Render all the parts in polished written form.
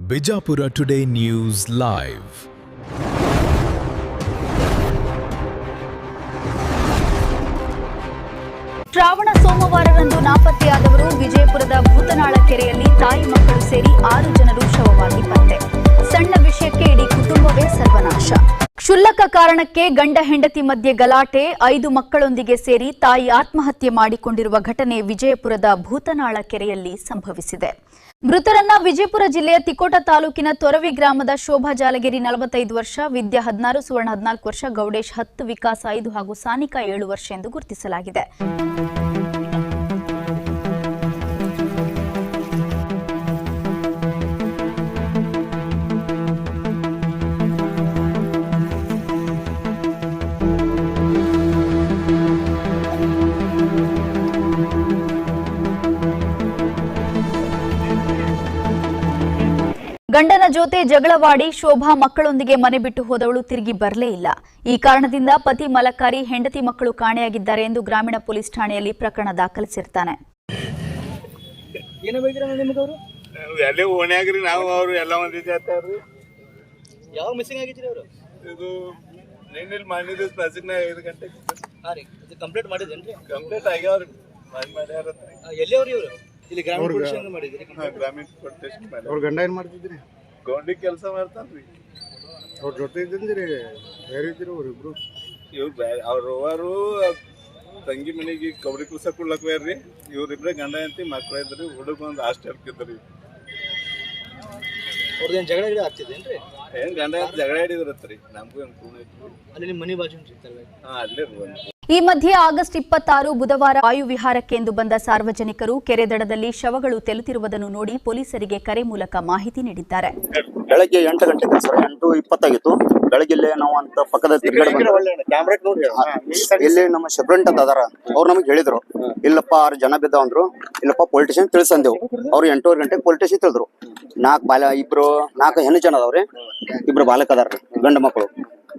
Bijapur today news live. Shravana ಸೋಮವಾರರಂದು ನಾಪತ್ತೆಯಾದವರು ವಿಜಯಪುರದ ಭೂತನಾಳ ಕೆರೆಯಲ್ಲಿ ತಾಯಿ ಮಕ್ಕಳು ಸೇರಿ 6 ಜನರು ಶವವಾಗಿ ಪತ್ತೆ. ಸಣ್ಣ ವಿಷಯಕ್ಕೆ ಇಡೀ ಕುಟುಂಬವೇ ಸರ್ವನಾಶ. ಕ್ಷುಲ್ಲಕ ಕಾರಣಕ್ಕೆ ಗಂಡ ಹೆಂಡತಿ ಮಧ್ಯೆ ಗಲಾಟೆ, 5 ಮಕ್ಕಳೊಂದಿಗೆ ಸೇರಿ ತಾಯಿ ಆತ್ಮಹತ್ಯೆ ಮಾಡಿಕೊಂಡಿರುವ ಘಟನೆ ವಿಜಯಪುರದ ಭೂತನಾಳ ಕೆರೆಯಲ್ಲಿ ಸಂಭವಿಸಿದೆ. ಮೃತರನ್ನ ವಿಜಯಪುರ ಜಿಲ್ಲೆಯ ತಿಕೋಟ ತಾಲೂಕಿನ ತೊರವಿ ಗ್ರಾಮದ ಶೋಭಾ ಜಾಲಗಿರಿ 45 ವರ್ಷ, ವಿದ್ಯಾ 16, ಸುವರ್ಣ 14 ವರ್ಷ, ಗೌಡೇಶ್ 10, ವಿಕಾಸ್ 5 ಹಾಗೂ ಸಾನಿಕಾ 7 ವರ್ಷ ಎಂದು ಗುರುತಿಸಲಾಗಿದೆ. ಗಂಡನ ಜೊತೆ ಜಗಳವಾಡಿ ಶೋಭಾ ಮಕ್ಕಳೊಂದಿಗೆ ಮನೆ ಬಿಟ್ಟು ಹೋದವಳು ತಿರುಗಿ ಬರಲೇ ಇಲ್ಲ. ಈ ಕಾರಣದಿಂದ ಪತಿ ಮಲಕಾರಿ, ಹೆಂಡತಿ ಮಕ್ಕಳು ಕಾಣೆಯಾಗಿದ್ದಾರೆ ಎಂದು ಗ್ರಾಮೀಣ ಪೊಲೀಸ್ ಠಾಣೆಯಲ್ಲಿ ಪ್ರಕರಣ ದಾಖಲಿಸಿರ್ತಾನೆ. ಗಂಡ ಏನ್ ಮಾಡ್ತಿದ್ರಿ? ಗೌಂಡಿ ಕೆಲಸ ಮಾಡ್ತಾನ್ರಿ. ಅವ್ರ ಜೊತೆ ಇದ್ದಿದ್ರಿ? ಬೇರೆ ಇದ್ರಿ ಅವ್ರಿಬ್ರು? ಅವ್ರವರು ತಂಗಿ ಮನೆಗೆ ಕಬಡ್ಡಿ ಕುಸ ಕೊಡ್ಲಕ್ ಬೇರ್ರಿ. ಇವ್ರಿಬ್ರೆ ಗಂಡ ಅಂತಿ ಮಕ್ಳ ಇದ್ರಿ. ಹುಡುಗ ಒಂದು ಹಾಸ್ಟೆಲ್ ಇದ್ರಿ. ಅವ್ರದೇನ್ ಜಗಳ ಗಿಡ ಆಗ್ತಿದೇನ್ರಿ? ಏನ್ ಗಂಡ ಜಗಳ ಹಿಡಿದ್ರತ್ರಿ. ನಮಗೂ ಅಲ್ಲಿ ನಿಮ್ಮ ಮನೆ ಬಾಜು ಅಲ್ಲೇ. ಈ ಮಧ್ಯೆ ಆಗಸ್ಟ್ 26 ಬುಧವಾರ ವಾಯು ವಿಹಾರಕ್ಕೆ ಎಂದು ಬಂದ ಸಾರ್ವಜನಿಕರು ಕೆರೆ ದಡದಲ್ಲಿ ಶವಗಳು ತೇಲುತ್ತಿರುವುದನ್ನು ನೋಡಿ ಪೊಲೀಸರಿಗೆ ಕರೆ ಮೂಲಕ ಮಾಹಿತಿ ನೀಡಿದ್ದಾರೆ. ಬೆಳಗ್ಗೆ 8 ಗಂಟೆಗೆ ಸರ್ 8:20 ಆಗಿತ್ತು. ಬೆಳಗ್ಗೆ ನಾವು ಅಂತ ಪಕ್ಕದ ಇಲ್ಲಿ ನಮ್ಮ ಶಬ್ರಂಟ್ ಅಂತ ಅದಾರ, ಅವ್ರು ನಮಗೆ ಹೇಳಿದ್ರು ಇಲ್ಲಪ್ಪ 6 ಜನ ಬಿದ್ದ ಅಂದ್ರು. ಇಲ್ಲಪ್ಪ ಪೊಲಿಟಿಷಿಯನ್ ತಿಳಿಸಂದೇವು. ಅವ್ರು 8:15 ಗಂಟೆಗೆ ಪೊಲಿಟಿಷಿಯನ್ ತಿಳಿದ್ರು. 4 ಹೆಣ್ಣು ಜನ ಅದಾವ್ರಿ, 2 ಬಾಲಕ ಅದಾರ್ರಿ, ಗಂಡು ಮಕ್ಕಳು.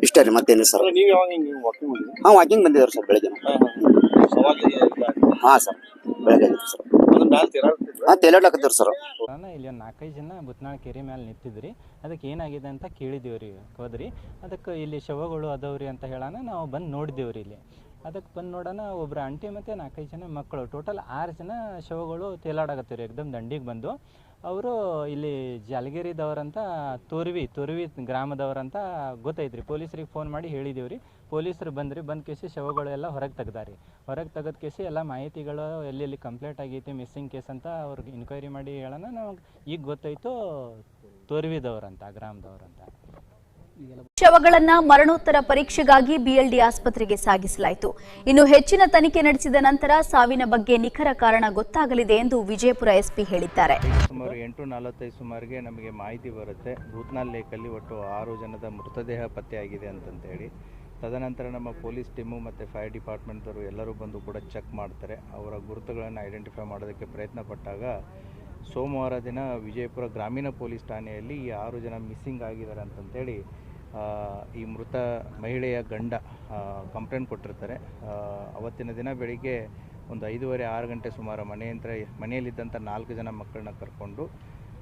ಇಷ್ಟೇ ರೀ, ಮತ್ತೇನು ಸರ್. ವಾಕಿಂಗ್ ಬಂದಿದ್ದಾರೆ ಸರ್ ಬೆಳಗ್ಗೆ. ಸರ್ ಬೆಳಗ್ಗೆ ಸರ್ ತೇಲಾಡ್ಲಕತ್ತೀರಿ ಸರ್. ಇಲ್ಲಿ ಒಂದು 4-5 ಜನ ಭೂತನಾಳ ಕೆರೆ ಮೇಲೆ ನಿಂತಿದ್ರಿ. ಅದಕ್ಕೆ ಏನಾಗಿದೆ ಅಂತ ಕೇಳಿದೇವ್ರಿ, ಹೋದ್ರಿ. ಅದಕ್ಕೆ ಇಲ್ಲಿ ಶವಗಳು ಅದಾವ್ರಿ ಅಂತ ಹೇಳೋಣ ನಾವು ಬಂದು ನೋಡಿದೇವ್ರಿ. ಇಲ್ಲಿ ಅದಕ್ಕೆ ಬಂದು ನೋಡೋಣ ಒಬ್ರು ಆಂಟಿ ಮತ್ತು 4-5 ಜನ ಮಕ್ಕಳು, ಟೋಟಲ್ 6 ಜನ ಶವಗಳು ತೇಲಾಡಕತ್ತೀರಿ ಎಕ್ದಮ್ ದಂಡಿಗೆ ಬಂದು. ಅವರು ಇಲ್ಲಿ ಜಾಲಗಿರಿದವ್ರಂತ ತೊರವಿ ಗ್ರಾಮದವ್ರಂತ ಗೊತ್ತೈತ್ರಿ. ಪೊಲೀಸರಿಗೆ ಫೋನ್ ಮಾಡಿ ಹೇಳಿದೇವ್ರಿ. ಪೊಲೀಸರು ಬಂದ್ರಿ. ಬಂದ ಕೇಸಿ ಶವಗಳೆಲ್ಲ ಹೊರಗೆ ತೆಗ್ದಾರಿ. ಹೊರಗೆ ತೆಗೆದ ಕೇಸಿ ಎಲ್ಲ ಮಾಹಿತಿಗಳು ಎಲ್ಲೆಲ್ಲಿ ಕಂಪ್ಲೇಂಟ್ ಆಗೈತಿ, ಮಿಸ್ಸಿಂಗ್ ಕೇಸ್ ಅಂತ ಅವ್ರಿಗೆ ಇನ್ಕ್ವೈರಿ ಮಾಡಿ ಹೇಳೋಣ. ನಮಗೆ ಈಗ ಗೊತ್ತಾಯ್ತು ತೊರವಿದವ್ರಂತ, ಗ್ರಾಮದವ್ರಂತ. ಶವಗಳನ್ನ ಮರಣೋತ್ತರ ಪರೀಕ್ಷೆಗಾಗಿ ಬಿಎಲ್ಡಿ ಆಸ್ಪತ್ರೆಗೆ ಸಾಗಿಸಲಾಯಿತು. ಇನ್ನು ಹೆಚ್ಚಿನ ತನಿಖೆ ನಡೆಸಿದ ನಂತರ ಸಾವಿನ ಬಗ್ಗೆ ನಿಖರ ಕಾರಣ ಗೊತ್ತಾಗಲಿದೆ ಎಂದು ವಿಜಯಪುರ ಎಸ್ಪಿ ಹೇಳಿದ್ದಾರೆ. ಸುಮಾರು 8:45 ಸುಮಾರಿಗೆ ನಮಗೆ ಮಾಹಿತಿ ಬರುತ್ತೆ. ಭೂತನಾಳ ಲೇಕಲ್ಲಿ ಒಟ್ಟು 6 ಜನದ ಮೃತದೇಹ ಪತ್ತೆಯಾಗಿದೆ ಅಂತಂತೇಳಿ. ತದನಂತರ ನಮ್ಮ ಪೊಲೀಸ್ ಟೀಮು ಮತ್ತು ಫೈರ್ ಡಿಪಾರ್ಟ್ಮೆಂಟ್ದವರು ಎಲ್ಲರೂ ಬಂದು ಕೂಡ ಚೆಕ್ ಮಾಡ್ತಾರೆ. ಅವರ ಗುರುತುಗಳನ್ನು ಐಡೆಂಟಿಫೈ ಮಾಡೋದಕ್ಕೆ ಪ್ರಯತ್ನ ಪಟ್ಟಾಗ ಸೋಮವಾರ ದಿನ ವಿಜಯಪುರ ಗ್ರಾಮೀಣ ಪೊಲೀಸ್ ಠಾಣೆಯಲ್ಲಿ ಈ 6 ಜನ ಮಿಸ್ಸಿಂಗ್ ಆಗಿದ್ದಾರೆ ಅಂತಂತೇಳಿ ಈ ಮೃತ ಮಹಿಳೆಯ ಗಂಡ ಕಂಪ್ಲೇಂಟ್ ಕೊಟ್ಟಿರ್ತಾರೆ. ಅವತ್ತಿನ ದಿನ ಬೆಳಿಗ್ಗೆ ಒಂದು 5:30-6 ಗಂಟೆ ಸುಮಾರು ಮನೆಯಲ್ಲಿದ್ದಂಥ 4 ಜನ ಮಕ್ಕಳನ್ನ ಕರ್ಕೊಂಡು,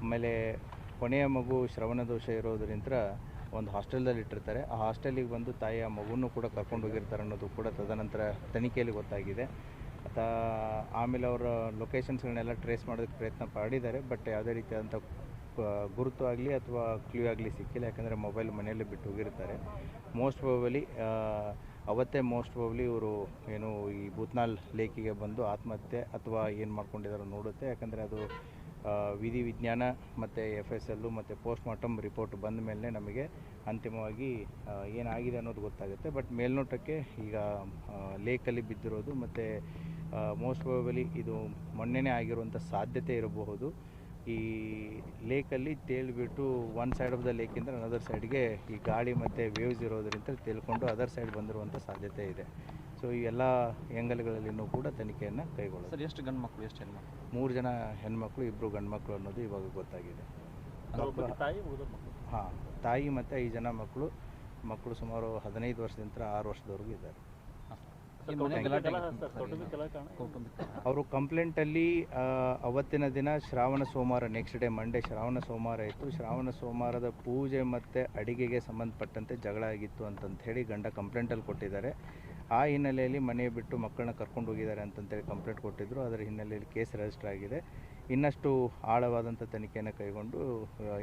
ಆಮೇಲೆ ಕೊನೆಯ ಮಗು ಶ್ರವಣ ದೋಷ ಇರೋದರಿಂದ ಒಂದು ಹಾಸ್ಟೆಲ್ದಲ್ಲಿ ಇಟ್ಟಿರ್ತಾರೆ. ಆ ಹಾಸ್ಟೆಲಿಗೆ ಬಂದು ತಾಯಿಯ ಮಗುನೂ ಕೂಡ ಕರ್ಕೊಂಡು ಹೋಗಿರ್ತಾರೆ ಅನ್ನೋದು ಕೂಡ ತದನಂತರ ತನಿಖೆಯಲ್ಲಿ ಗೊತ್ತಾಗಿದೆ. ಆಮೇಲೆ ಅವರ ಲೊಕೇಶನ್ಸ್ಗಳನ್ನೆಲ್ಲ ಟ್ರೇಸ್ ಮಾಡೋದಕ್ಕೆ ಪ್ರಯತ್ನ ಮಾಡಿದ್ದಾರೆ. ಬಟ್ ಯಾವುದೇ ರೀತಿಯಾದಂಥ ಗುರುತು ಆಗಲಿ ಅಥವಾ ಕ್ಲೂ ಆಗಲಿ ಸಿಕ್ಕಿಲ್ಲ. ಯಾಕಂದರೆ ಮೊಬೈಲ್ ಮನೆಯಲ್ಲೇ ಬಿಟ್ಟು ಹೋಗಿರ್ತಾರೆ. ಮೋಸ್ಟ್ ಪ್ರಾಬಬ್ಲಿ ಇವರು ಏನು ಈ ಭೂತನಾಳ ಲೇಕಿಗೆ ಬಂದು ಆತ್ಮಹತ್ಯೆ ಅಥವಾ ಏನು ಮಾಡ್ಕೊಂಡಿದ್ದಾರೋ ನೋಡುತ್ತೆ. ಯಾಕಂದರೆ ಅದು ವಿಧಿ ವಿಜ್ಞಾನ ಮತ್ತು FSL ಮತ್ತು ಪೋಸ್ಟ್ಮಾರ್ಟಮ್ ರಿಪೋರ್ಟ್ ಬಂದ ಮೇಲೆ ನಮಗೆ ಅಂತಿಮವಾಗಿ ಏನಾಗಿದೆ ಅನ್ನೋದು ಗೊತ್ತಾಗುತ್ತೆ. ಬಟ್ ಮೇಲ್ನೋಟಕ್ಕೆ ಈಗ ಲೇಕಲ್ಲಿ ಬಿದ್ದಿರೋದು ಮತ್ತು ಮೋಸ್ಟ್ ಪ್ರಾಬಬಲಿ ಇದು ಮೊನ್ನೆನೇ ಆಗಿರುವಂಥ ಸಾಧ್ಯತೆ ಇರಬಹುದು. ಈ ಲೇಕಲ್ಲಿ ತೇಲ್ಬಿಟ್ಟು ಒನ್ ಸೈಡ್ ಆಫ್ ದ ಲೇಕಿಂದ ಅನದರ್ ಸೈಡ್ಗೆ ಈ ಗಾಳಿ ಮತ್ತು ವೇವ್ಸ್ ಇರೋದರಿಂದ ತೇಲ್ಕೊಂಡು ಅದರ್ ಸೈಡ್ ಬಂದಿರುವಂಥ ಸಾಧ್ಯತೆ ಇದೆ. ಸೊ ಈ ಎಲ್ಲ ಆ್ಯಂಗಲ್ಗಳಲ್ಲಿನೂ ಕೂಡ ತನಿಖೆಯನ್ನು ಕೈಗೊಳ್ಳೋದು. ಸರ್, ಎಷ್ಟು ಗಂಡು ಮಕ್ಕಳು, ಎಷ್ಟು ಹೆಣ್ಮಕ್ಳು? 3 ಜನ ಹೆಣ್ಮಕ್ಳು, 2 ಗಂಡು ಮಕ್ಕಳು ಅನ್ನೋದು ಇವಾಗ ಗೊತ್ತಾಗಿದೆ. ತಾಯಿ ಮತ್ತು 5 ಜನ ಮಕ್ಕಳು ಸುಮಾರು 15 ವರ್ಷದಿಂದ 6 ವರ್ಷದವರೆಗೂ ಇದ್ದಾರೆ. ಅವರು ಕಂಪ್ಲೇಂಟಲ್ಲಿ ಅವತ್ತಿನ ದಿನ ಶ್ರಾವಣ ಸೋಮವಾರ, ನೆಕ್ಸ್ಟ್ ಡೇ ಮಂಡೇ ಶ್ರಾವಣ ಸೋಮವಾರ ಇತ್ತು. ಶ್ರಾವಣ ಸೋಮವಾರದ ಪೂಜೆ ಮತ್ತು ಅಡಿಗೆಗೆ ಸಂಬಂಧಪಟ್ಟಂತೆ ಜಗಳ ಆಗಿತ್ತು ಅಂತಂತ ಹೇಳಿ ಗಂಡ ಕಂಪ್ಲೇಂಟಲ್ಲಿ ಕೊಟ್ಟಿದ್ದಾರೆ. ಆ ಹಿನ್ನೆಲೆಯಲ್ಲಿ ಮನೆ ಬಿಟ್ಟು ಮಕ್ಕಳನ್ನ ಕರ್ಕೊಂಡು ಹೋಗಿದ್ದಾರೆ ಅಂತಂತೇಳಿ ಕಂಪ್ಲೇಂಟ್ ಕೊಟ್ಟಿದ್ದರು. ಅದರ ಹಿನ್ನೆಲೆಯಲ್ಲಿ ಕೇಸ್ ರಿಜಿಸ್ಟರ್ ಆಗಿದೆ. ಇನ್ನಷ್ಟು ಆಳವಾದಂಥ ತನಿಖೆಯನ್ನು ಕೈಗೊಂಡು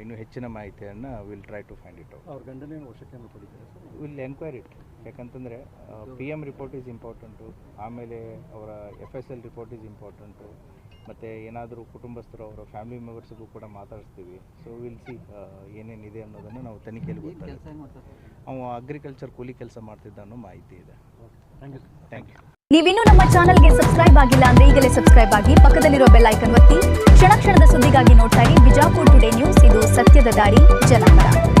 ಇನ್ನೂ ಹೆಚ್ಚಿನ ಮಾಹಿತಿಯನ್ನು will try to find it out. ಅವ್ರ ಗಂಡನೇನು ವಶಕ್ಕೆ ಪಡಿದ್ದಾರೆ ವಿಲ್ ಎಂಕ್ವೈರಿ ಇಟ್. ಯಾಕಂತಂದರೆ PM ರಿಪೋರ್ಟ್ ಈಸ್ ಇಂಪಾರ್ಟೆಂಟು, ಆಮೇಲೆ ಅವರ FSL ರಿಪೋರ್ಟ್ ಈಸ್ ಇಂಪಾರ್ಟೆಂಟು, ಮತ್ತು ಏನಾದರೂ ಕುಟುಂಬಸ್ಥರು ಅವರ ಫ್ಯಾಮಿಲಿ ಮೆಂಬರ್ಸ್ಗೂ ಕೂಡ ಮಾತಾಡಿಸ್ತೀವಿ. ಸೊ ವಿಲ್ ಸಿ ಏನೇನಿದೆ ಅನ್ನೋದನ್ನು ನಾವು ತನಿಖೆಯಲ್ಲಿ ಗೊತ್ತಾಗುತ್ತೆ. ಅವ ಅಗ್ರಿಕಲ್ಚರ್ ಕೂಲಿ ಕೆಲಸ ಮಾಡ್ತಿದ್ದ ಅನ್ನೋ ಮಾಹಿತಿ ಇದೆ. Thank you. ನೀವಿನ್ನೂ ನಮ್ಮ ಚಾನೆಲ್ಗೆ ಸಬ್ಸ್ಕ್ರೈಬ್ ಆಗಿಲ್ಲ ಅಂದ್ರೆ ಈಗಲೇ ಸಬ್ಸ್ಕ್ರೈಬ್ ಆಗಿ, ಪಕ್ಕದಲ್ಲಿರೋ ಬೆಲ್ ಐಕನ್ ಒತ್ತಿ. ಕ್ಷಣ ಕ್ಷಣದ ಸುದ್ದಿಗಾಗಿ ನೋಡ್ತಾ ಇರಿ ಬಿಜಾಪುರ್ ಟುಡೇ ನ್ಯೂಸ್. ಇದು ಸತ್ಯದ ದಾರಿ, ಜನಪರ.